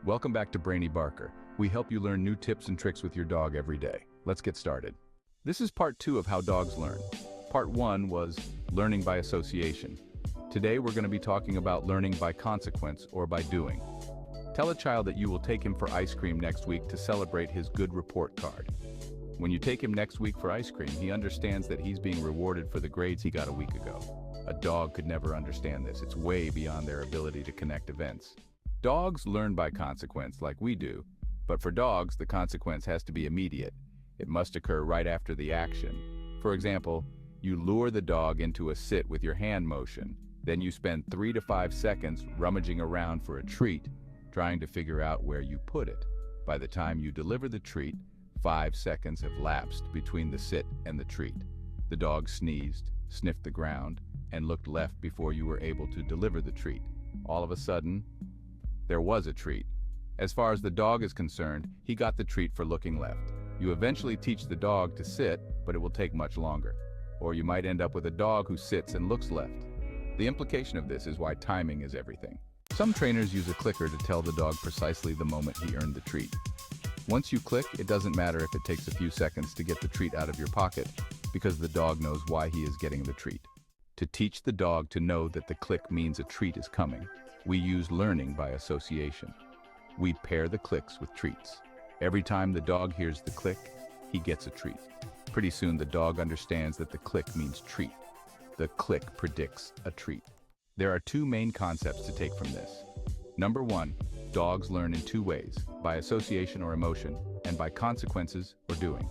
Welcome back to Brainy Barker. We help you learn new tips and tricks with your dog every day. Let's get started. This is part 2 of how dogs learn. Part 1 was learning by association. Today we're going to be talking about learning by consequence or by doing. Tell a child that you will take him for ice cream next week to celebrate his good report card. When you take him next week for ice cream, he understands that he's being rewarded for the grades he got a week ago. A dog could never understand this. It's way beyond their ability to connect events. Dogs learn by consequence like we do, but for dogs, the consequence has to be immediate. It must occur right after the action. For example, you lure the dog into a sit with your hand motion. Then you spend 3 to 5 seconds rummaging around for a treat, trying to figure out where you put it. By the time you deliver the treat, 5 seconds have lapsed between the sit and the treat. The dog sneezed, sniffed the ground, and looked left before you were able to deliver the treat. All of a sudden, there was a treat. As far as the dog is concerned, he got the treat for looking left. You eventually teach the dog to sit, but it will take much longer. Or you might end up with a dog who sits and looks left. The implication of this is why timing is everything. Some trainers use a clicker to tell the dog precisely the moment he earned the treat. Once you click, it doesn't matter if it takes a few seconds to get the treat out of your pocket, because the dog knows why he is getting the treat. To teach the dog to know that the click means a treat is coming, we use learning by association. We pair the clicks with treats. Every time the dog hears the click, he gets a treat. Pretty soon the dog understands that the click means treat. The click predicts a treat. There are 2 main concepts to take from this. Number 1, dogs learn in 2 ways, by association or emotion, and by consequences or doing.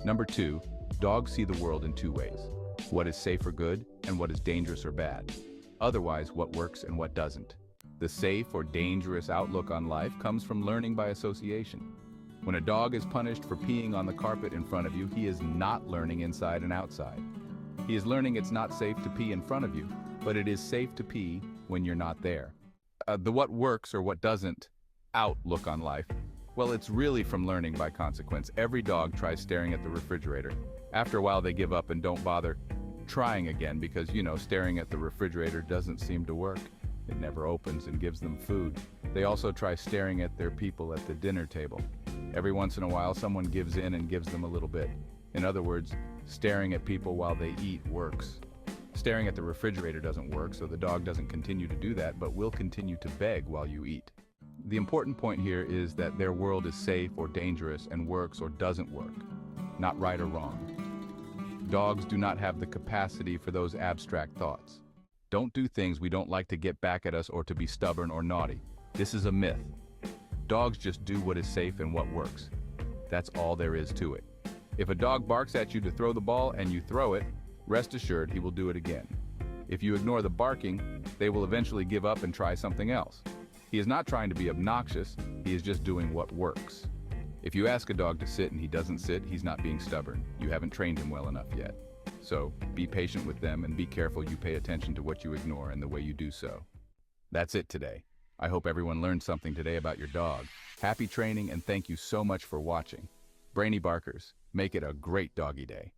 Number 2, dogs see the world in 2 ways, what is safe or good and what is dangerous or bad. Otherwise, what works and what doesn't. The safe or dangerous outlook on life comes from learning by association. When a dog is punished for peeing on the carpet in front of you, he is not learning inside and outside. He is learning it's not safe to pee in front of you, but it is safe to pee when you're not there. The what works or what doesn't outlook on life, well, it's really from learning by consequence. Every dog tries staring at the refrigerator. After a while, they give up and don't bother trying again because, staring at the refrigerator doesn't seem to work. It never opens and gives them food. They also try staring at their people at the dinner table. Every once in a while, someone gives in and gives them a little bit. In other words, staring at people while they eat works. Staring at the refrigerator doesn't work, so the dog doesn't continue to do that, but will continue to beg while you eat. The important point here is that their world is safe or dangerous and works or doesn't work, not right or wrong. Dogs do not have the capacity for those abstract thoughts. Don't do things we don't like to get back at us or to be stubborn or naughty. This is a myth. Dogs just do what is safe and what works. That's all there is to it. If a dog barks at you to throw the ball and you throw it, rest assured he will do it again. If you ignore the barking, they will eventually give up and try something else. He is not trying to be obnoxious, he is just doing what works. If you ask a dog to sit and he doesn't sit, he's not being stubborn. You haven't trained him well enough yet. So, be patient with them and be careful you pay attention to what you ignore and the way you do so. That's it today. I hope everyone learned something today about your dog. Happy training and thank you so much for watching. Brainy Barkers, make it a great doggy day.